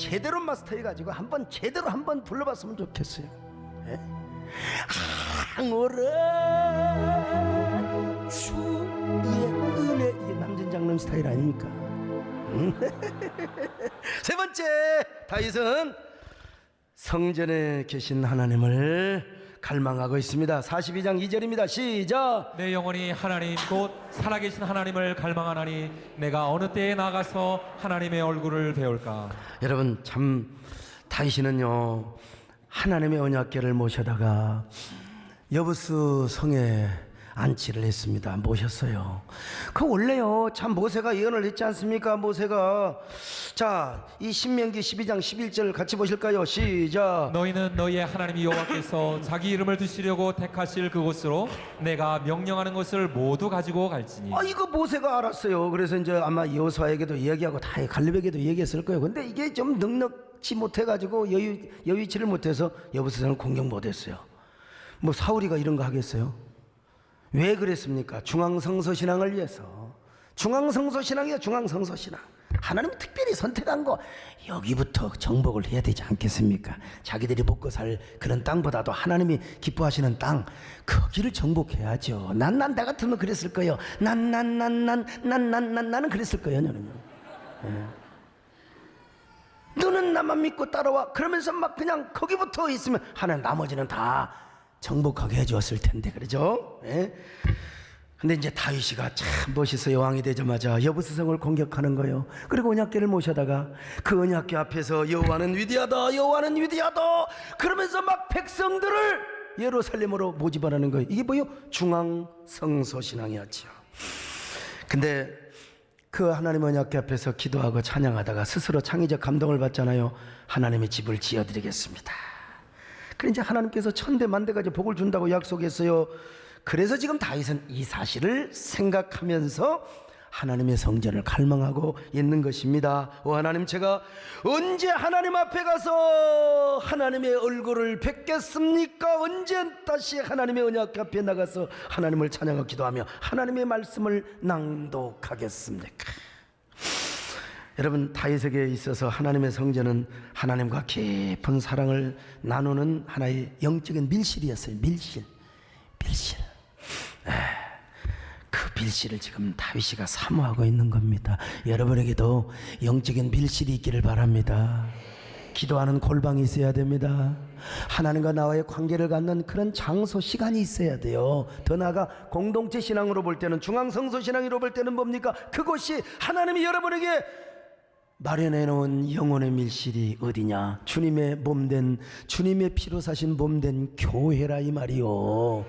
제대로 마스터해가지고 한번 제대로 한번 불러봤으면 좋겠어요. 예? 항오라 주의 은혜, 이게 남진장님 스타일 아닙니까? 세 번째, 다윗은 성전에 계신 하나님을 갈망하고 있습니다. 42장 2절입니다. 시작. 내 영혼이 하나님 곧 살아계신 하나님을 갈망하나니 내가 어느 때에 나가서 하나님의 얼굴을 배울까. 여러분, 참 다윗이는요 하나님의 언약궤를 모셔다가 여부스 성에 안치를 했습니다. 모셨어요. 그 원래요 참 모세가 예언을 했지 않습니까? 모세가 자, 이 신명기 12장 11절 같이 보실까요? 시작. 너희는 너희의 하나님 여호와께서 자기 이름을 두시려고 택하실 그곳으로 내가 명령하는 것을 모두 가지고 갈지니. 이거 모세가 알았어요. 그래서 이제 아마 여호수아에게도 이야기하고 다 갈렙에게도 얘기했을 거예요. 근데 이게 좀 넉넉지 못해가지고 여의치를 못해서 여부스성을 공격 못했어요. 뭐 사울이가 이런 거 하겠어요? 왜 그랬습니까? 중앙성소 신앙을 위해서. 중앙성소 신앙이에요. 중앙성소 신앙. 하나님 특별히 선택한 거 여기부터 정복을 해야 되지 않겠습니까? 자기들이 먹고 살 그런 땅보다도 하나님이 기뻐하시는 땅, 거기를 정복해야죠. 나 같으면 그랬을 거예요. 나는 그랬을 거예요. 저는요. 네. 너는 나만 믿고 따라와. 그러면서 막 그냥 거기부터 있으면 하나님 나머지는 다 정복하게 해주었을 텐데, 그러죠? 예? 근데 이제 다윗이가 참 멋있어요. 왕이 되자마자 여부스성을 공격하는 거예요. 그리고 언약궤를 모셔다가 그 언약궤 앞에서 여호와는 위대하다, 여호와는 위대하다 그러면서 막 백성들을 예루살렘으로 모집하라는 거예요. 이게 뭐요? 중앙성소 신앙이었죠. 근데 그 하나님 언약궤 앞에서 기도하고 찬양하다가 스스로 창의적 감동을 받잖아요. 하나님의 집을 지어드리겠습니다. 그래 이제 하나님께서 천대 만대까지 복을 준다고 약속했어요. 그래서 지금 다윗은 이 사실을 생각하면서 하나님의 성전을 갈망하고 있는 것입니다. 오 하나님, 제가 언제 하나님 앞에 가서 하나님의 얼굴을 뵙겠습니까? 언제 다시 하나님의 언약 앞에 나가서 하나님을 찬양하고 기도하며 하나님의 말씀을 낭독하겠습니까? 여러분, 다윗에게 있어서 하나님의 성전은 하나님과 깊은 사랑을 나누는 하나의 영적인 밀실이었어요. 밀실. 그 밀실을 지금 다윗이가 사모하고 있는 겁니다. 여러분에게도 영적인 밀실이 있기를 바랍니다. 기도하는 골방이 있어야 됩니다. 하나님과 나와의 관계를 갖는 그런 장소, 시간이 있어야 돼요. 더 나아가 공동체 신앙으로 볼 때는, 중앙성소 신앙으로 볼 때는 뭡니까? 그곳이 하나님이 여러분에게 마련해 놓은 영혼의 밀실이 어디냐? 주님의 몸된, 주님의 피로 사신 몸된 교회라 이 말이요.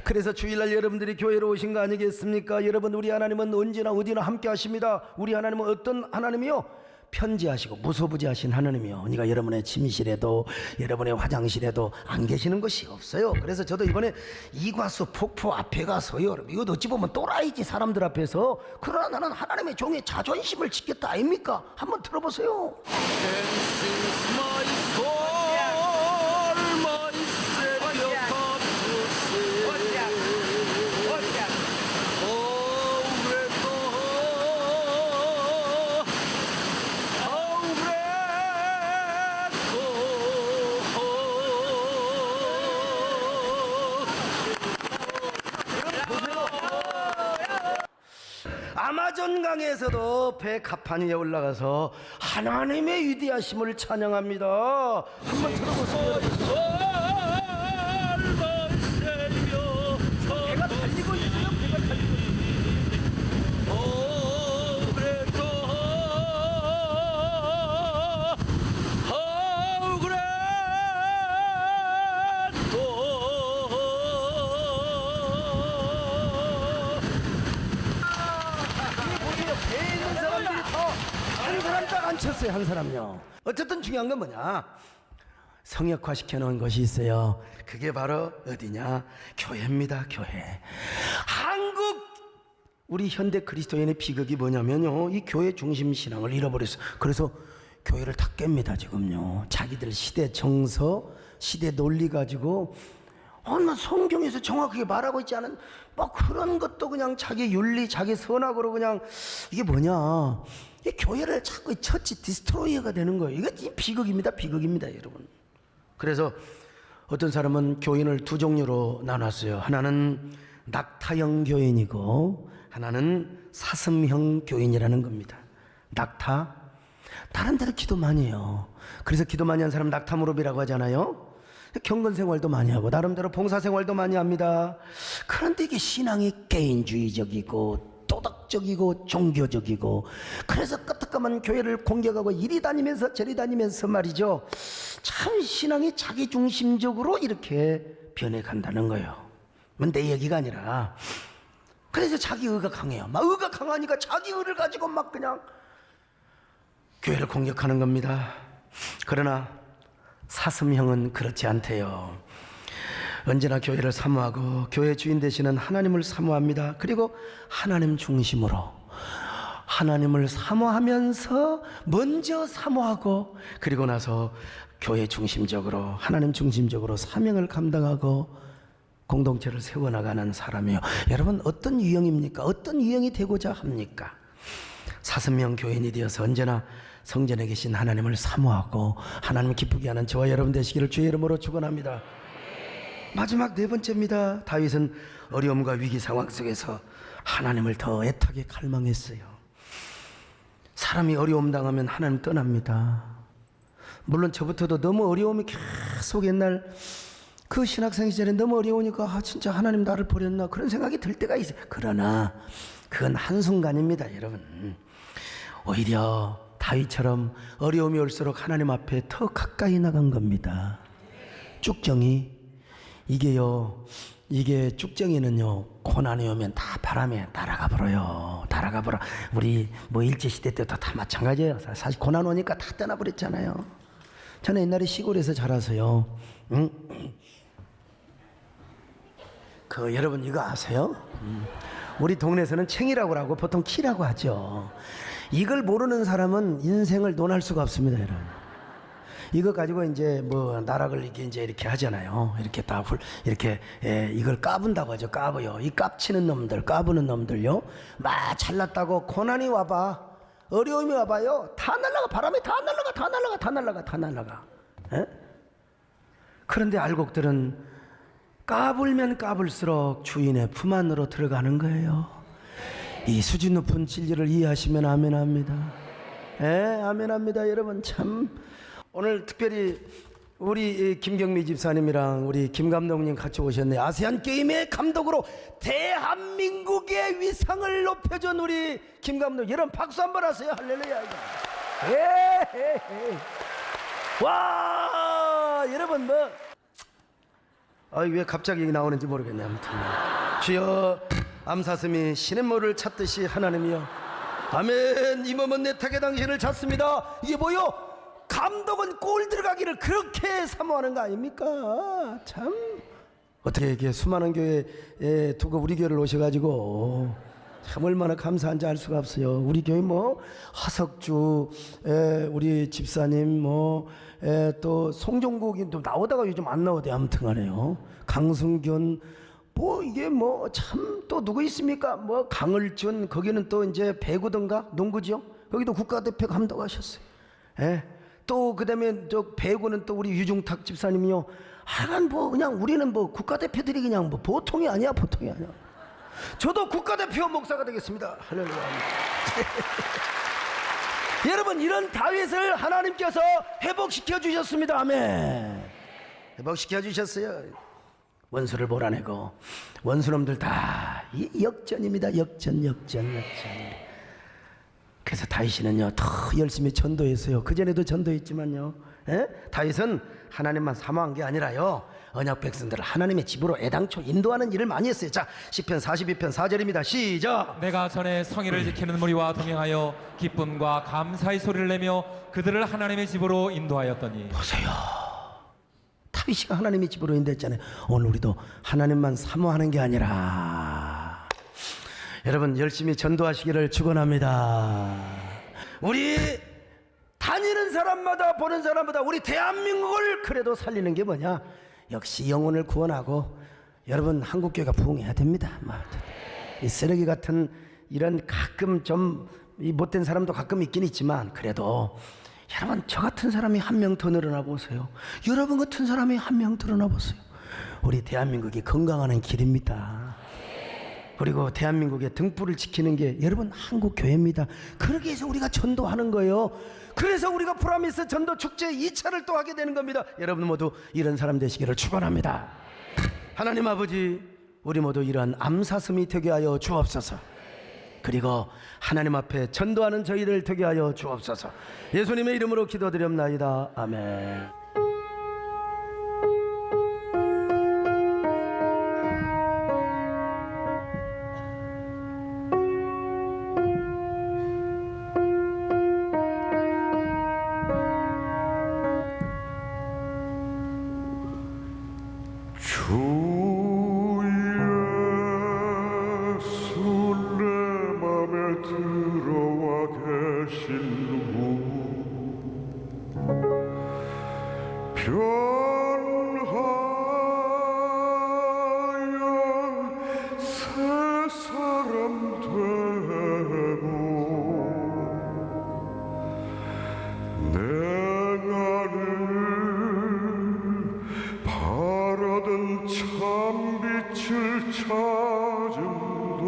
그래서 주일날 여러분들이 교회로 오신 거 아니겠습니까? 여러분, 우리 하나님은 언제나 어디나 함께 하십니다. 우리 하나님은 어떤 하나님이요? 편지하시고 무소부지하신 하나님이요. 그러니까 여러분의 침실에도 여러분의 화장실에도 안 계시는 것이 없어요. 그래서 저도 이번에 이과수 폭포 앞에 가서요, 이거 어찌 보면 또라이지 사람들 앞에서, 그러나 나는 하나님의 종의 자존심을 지켰다 아닙니까? 한번 들어보세요. 아마존강에서도 배 가판 위에 올라가서 하나님의 위대하심을 찬양합니다. 한번 들어보세요. 배가 달리고 있어요. 배가 달리고 안 쳤어요. 한 사람요. 어쨌든 중요한 건 뭐냐? 성역화 시켜놓은 것이 있어요. 그게 바로 어디냐? 교회입니다. 교회. 한국 우리 현대 그리스도인의 비극이 뭐냐면요, 이 교회 중심 신앙을 잃어버렸어. 그래서 교회를 다 깹니다 지금요. 자기들 시대 정서, 시대 논리 가지고 얼마 성경에서 정확하게 말하고 있지 않은 뭐 그런 것도 그냥 자기 윤리, 자기 선악으로 그냥, 이게 뭐냐? 이 교회를 자꾸 처치 디스트로이어가 되는 거예요. 이거 비극입니다. 비극입니다, 여러분. 그래서 어떤 사람은 교인을 두 종류로 나눴어요. 하나는 낙타형 교인이고 하나는 사슴형 교인이라는 겁니다. 낙타, 나름대로 기도 많이 해요. 그래서 기도 많이 한 사람 낙타 무릎이라고 하잖아요. 경건 생활도 많이 하고 나름대로 봉사 생활도 많이 합니다. 그런데 이게 신앙이 개인주의적이고 도덕적이고 종교적이고, 그래서 끄떡까만 교회를 공격하고 이리 다니면서 저리 다니면서 말이죠, 참 신앙이 자기중심적으로 이렇게 변해간다는 거예요. 내 얘기가 아니라, 그래서 자기 의가 강해요. 막 의가 강하니까 자기 의를 가지고 막 그냥 교회를 공격하는 겁니다. 그러나 사슴형은 그렇지 않대요. 언제나 교회를 사모하고 교회 주인 되시는 하나님을 사모합니다. 그리고 하나님 중심으로, 하나님을 사모하면서 먼저 사모하고, 그리고 나서 교회 중심적으로, 하나님 중심적으로 사명을 감당하고 공동체를 세워나가는 사람이요. 여러분, 어떤 유형입니까? 어떤 유형이 되고자 합니까? 사슴형 교인이 되어서 언제나 성전에 계신 하나님을 사모하고 하나님을 기쁘게 하는 저와 여러분 되시기를 주의 이름으로 축원합니다. 마지막 네 번째입니다. 다윗은 어려움과 위기 상황 속에서 하나님을 더 애타게 갈망했어요. 사람이 어려움 당하면 하나님 떠납니다. 물론 저부터도 너무 어려움이 계속 옛날 그 신학생 시절에 너무 어려우니까 진짜 하나님 나를 버렸나 그런 생각이 들 때가 있어요. 그러나 그건 한순간입니다, 여러분. 오히려 다윗처럼 어려움이 올수록 하나님 앞에 더 가까이 나간 겁니다. 쭉정이, 이게 쭉정이는요, 고난이 오면 다 바람에 날아가 버려요. 날아가 버려. 우리 일제시대 때도 다 마찬가지예요. 사실 고난 오니까 다 떠나버렸잖아요. 저는 옛날에 시골에서 자라서요, 여러분 이거 아세요? 우리 동네에서는 챙이라고 하고 보통 키라고 하죠. 이걸 모르는 사람은 인생을 논할 수가 없습니다, 여러분. 이거 가지고 이제 나락을 이렇게 하잖아요. 이렇게 이걸 까분다고 하죠. 까부요. 이 깝치는 놈들, 까부는 놈들요, 막 잘났다고 고난이 와봐, 어려움이 와봐요, 다 날라가. 바람에 다 날라가. 에? 그런데 알곡들은 까불면 까불수록 주인의 품 안으로 들어가는 거예요. 이 수준 높은 진리를 이해하시면 아멘합니다. 아멘합니다. 여러분, 참 오늘 특별히 우리 김경미 집사님이랑 우리 김 감독님 같이 오셨네요. 아세안 게임의 감독으로 대한민국의 위상을 높여준 우리 김 감독, 여러분 박수 한번 하세요. 할렐루야. 와, 여러분 왜 갑자기 나오는지 모르겠네. 아무튼 주여, 암사슴이 시냇물을 찾듯이 하나님이여, 아멘. 이 몸은 내 탁에 당신을 찾습니다. 이게 뭐요? 감독은 골 들어가기를 그렇게 사모하는 거 아닙니까? 참, 어떻게 이렇게 수많은 교회에 두고 우리 교회를 오셔가지고 참 얼마나 감사한지 알 수가 없어요. 우리 교회 하석주 우리 집사님 또 송종국이 또 나오다가 요즘 안 나오대. 아무튼 간에요. 강승균 이게 참 또 누구 있습니까? 강을준, 거기는 또 이제 배구던가 농구죠. 거기도 국가대표 감독하셨어요. 또 그다음에 배구는 또 우리 유중탁 집사님이요. 하여간 그냥 우리는 국가대표들이 그냥 보통이 아니야. 저도 국가대표 목사가 되겠습니다. 할렐루야. 여러분, 이런 다윗을 하나님께서 회복시켜 주셨습니다. 아멘. 회복시켜 주셨어요. 원수를 몰아내고, 원수놈들 다 역전입니다. 역전. 그래서 다윗이는요 더 열심히 전도했어요. 그전에도 전도했지만요, 다윗은 하나님만 사모한 게 아니라요, 언약 백성들을 하나님의 집으로 애당초 인도하는 일을 많이 했어요. 자, 시편 42편 4절입니다. 시작. 내가 전에 성의를 지키는 무리와 동행하여 기쁨과 감사의 소리를 내며 그들을 하나님의 집으로 인도하였더니. 보세요, 다윗이가 하나님의 집으로 인도했잖아요. 오늘 우리도 하나님만 사모하는 게 아니라, 여러분 열심히 전도하시기를 축원합니다. 우리 다니는 사람마다 보는 사람마다 우리 대한민국을 그래도 살리는 게 뭐냐? 역시 영혼을 구원하고, 여러분 한국교회가 부흥해야 됩니다. 이 쓰레기 같은 이런 가끔 좀 이 못된 사람도 가끔 있긴 있지만 그래도 여러분 저 같은 사람이 한 명 더 늘어나 보세요. 여러분 같은 사람이 한 명 늘어나 보세요. 우리 대한민국이 건강하는 길입니다. 그리고 대한민국의 등불을 지키는 게 여러분 한국교회입니다. 그러기 위해서 우리가 전도하는 거예요. 그래서 우리가 프라미스 전도 축제 2차를 또 하게 되는 겁니다. 여러분 모두 이런 사람 되시기를 축원합니다. 하나님 아버지, 우리 모두 이러한 암사슴이 되게 하여 주옵소서. 그리고 하나님 앞에 전도하는 저희를 되게 하여 주옵소서. 예수님의 이름으로 기도드렸나이다. 아멘. 들어와 계신 후 변하여 새 사람 되고 내가 늘 바라던 참빛을 찾음도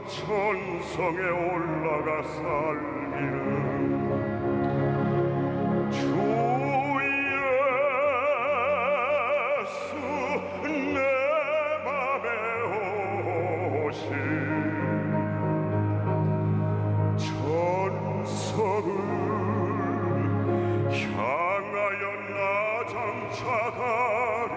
천성에 올라가 살기를 주 예수 내 맘에 오신 천성을 향하여 나 장차가리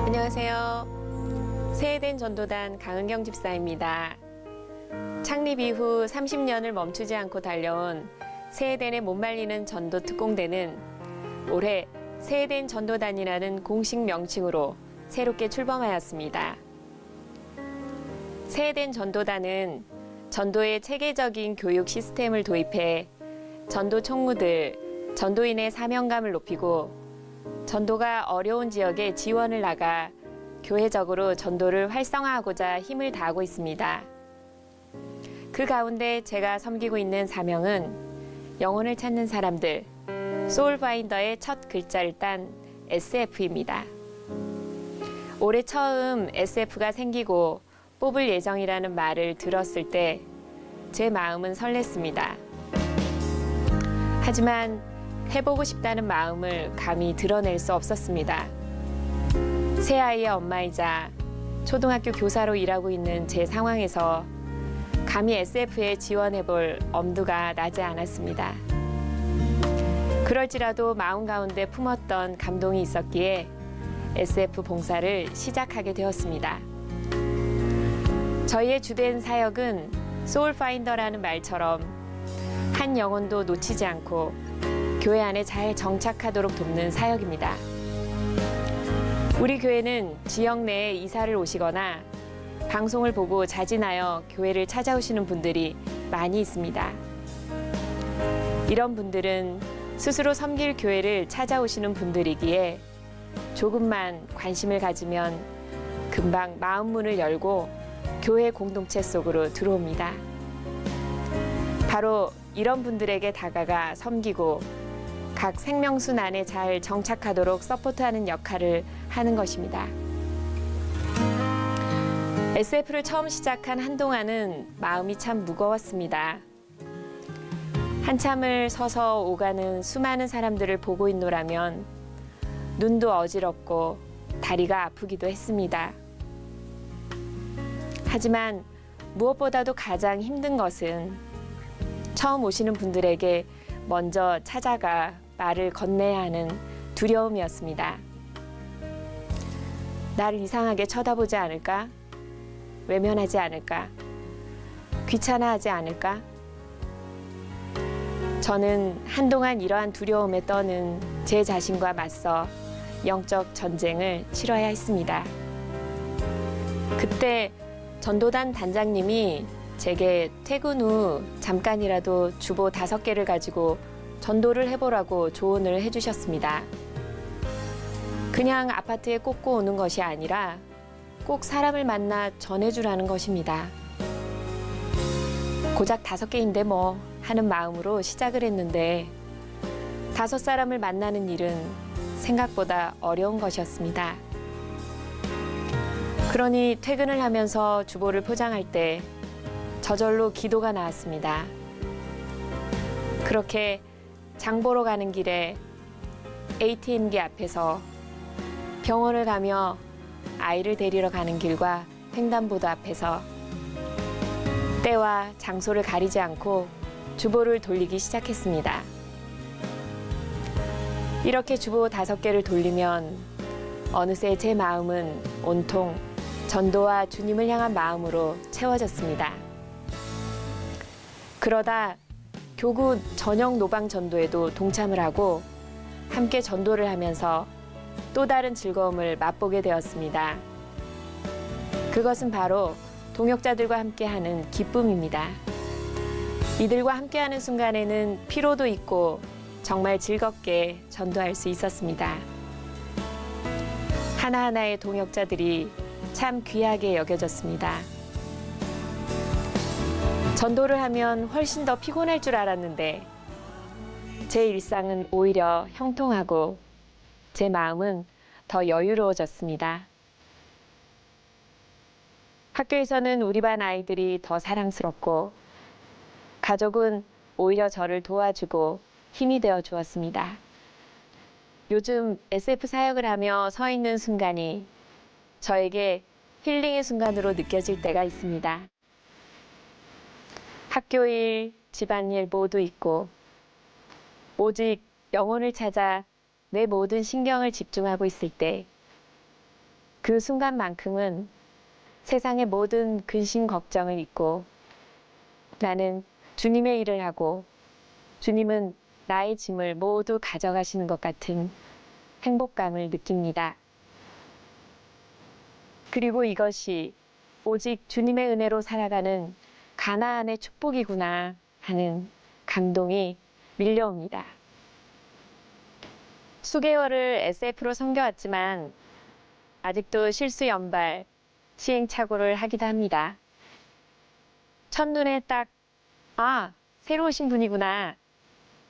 안녕하세요. 새해된 전도단 강은경 집사입니다. 창립 이후 30년을 멈추지 않고 달려온 새해된에 못 말리는 전도 특공대는 올해 새해된 전도단이라는 공식 명칭으로 새롭게 출범하였습니다. 세해된 전도단은 전도의 체계적인 교육 시스템을 도입해 전도 총무들, 전도인의 사명감을 높이고 전도가 어려운 지역에 지원을 나가 교회적으로 전도를 활성화하고자 힘을 다하고 있습니다. 그 가운데 제가 섬기고 있는 사명은 영혼을 찾는 사람들, 소울파인더의 첫 글자를 딴 SF입니다. 올해 처음 SF가 생기고 뽑을 예정이라는 말을 들었을 때 제 마음은 설렜습니다. 하지만 해보고 싶다는 마음을 감히 드러낼 수 없었습니다. 새 아이의 엄마이자 초등학교 교사로 일하고 있는 제 상황에서 감히 SF에 지원해볼 엄두가 나지 않았습니다. 그럴지라도 마음 가운데 품었던 감동이 있었기에 SF 봉사를 시작하게 되었습니다. 저희의 주된 사역은 소울파인더라는 말처럼 한 영혼도 놓치지 않고 교회 안에 잘 정착하도록 돕는 사역입니다. 우리 교회는 지역 내에 이사를 오시거나 방송을 보고 자진하여 교회를 찾아오시는 분들이 많이 있습니다. 이런 분들은 스스로 섬길 교회를 찾아오시는 분들이기에 조금만 관심을 가지면 금방 마음 문을 열고 교회 공동체 속으로 들어옵니다. 바로 이런 분들에게 다가가 섬기고 각 생명순 안에 잘 정착하도록 서포트하는 역할을 하는 것입니다. SF를 처음 시작한 한동안은 마음이 참 무거웠습니다. 한참을 서서 오가는 수많은 사람들을 보고 있노라면 눈도 어지럽고 다리가 아프기도 했습니다. 하지만 무엇보다도 가장 힘든 것은 처음 오시는 분들에게 먼저 찾아가 말을 건네야 하는 두려움이었습니다. 나를 이상하게 쳐다보지 않을까? 외면하지 않을까? 귀찮아하지 않을까? 저는 한동안 이러한 두려움에 떠는 제 자신과 맞서 영적 전쟁을 치러야 했습니다. 그때 전도단 단장님이 제게 퇴근 후 잠깐이라도 주보 5개를 가지고 전도를 해보라고 조언을 해주셨습니다. 그냥 아파트에 꽂고 오는 것이 아니라 꼭 사람을 만나 전해주라는 것입니다. 고작 5개인데 뭐 하는 마음으로 시작을 했는데 5사람을 만나는 일은 생각보다 어려운 것이었습니다. 그러니 퇴근을 하면서 주보를 포장할 때 저절로 기도가 나왔습니다. 그렇게 장 보러 가는 길에 ATM기 앞에서 병원을 가며 아이를 데리러 가는 길과 횡단보도 앞에서 때와 장소를 가리지 않고 주보를 돌리기 시작했습니다. 이렇게 주보 5개를 돌리면 어느새 제 마음은 온통 전도와 주님을 향한 마음으로 채워졌습니다. 그러다 교구 저녁 노방 전도에도 동참을 하고 함께 전도를 하면서 또 다른 즐거움을 맛보게 되었습니다. 그것은 바로 동역자들과 함께하는 기쁨입니다. 이들과 함께하는 순간에는 피로도 있고 정말 즐겁게 전도할 수 있었습니다. 하나하나의 동역자들이 참 귀하게 여겨졌습니다. 전도를 하면 훨씬 더 피곤할 줄 알았는데 제 일상은 오히려 형통하고 제 마음은 더 여유로워졌습니다. 학교에서는 우리 반 아이들이 더 사랑스럽고 가족은 오히려 저를 도와주고 힘이 되어 주었습니다. 요즘 SF 사역을 하며 서 있는 순간이 저에게 힐링의 순간으로 느껴질 때가 있습니다. 학교 일, 집안일 모두 있고 오직 영혼을 찾아 내 모든 신경을 집중하고 있을 때 그 순간만큼은 세상의 모든 근심 걱정을 잊고 나는 주님의 일을 하고 주님은 나의 짐을 모두 가져가시는 것 같은 행복감을 느낍니다. 그리고 이것이 오직 주님의 은혜로 살아가는 가나안의 축복이구나 하는 감동이 밀려옵니다. 수개월을 SF로 섬겨왔지만 아직도 실수 연발, 시행착오를 하기도 합니다. 첫눈에 딱, 아, 새로 오신 분이구나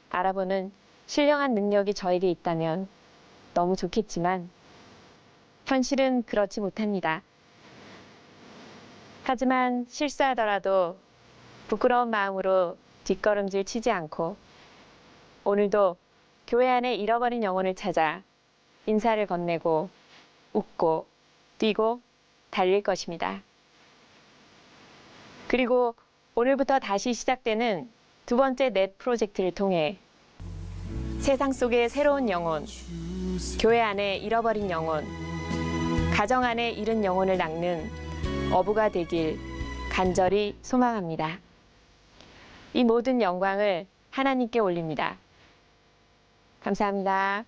알아보는 신령한 능력이 저에게 있다면 너무 좋겠지만 현실은 그렇지 못합니다. 하지만 실수하더라도 부끄러운 마음으로 뒷걸음질 치지 않고 오늘도 교회 안에 잃어버린 영혼을 찾아 인사를 건네고 웃고 뛰고 달릴 것입니다. 그리고 오늘부터 다시 시작되는 두 번째 넷 프로젝트를 통해 세상 속의 새로운 영혼, 교회 안에 잃어버린 영혼, 가정 안에 잃은 영혼을 낚는 어부가 되길 간절히 소망합니다. 이 모든 영광을 하나님께 올립니다. 감사합니다.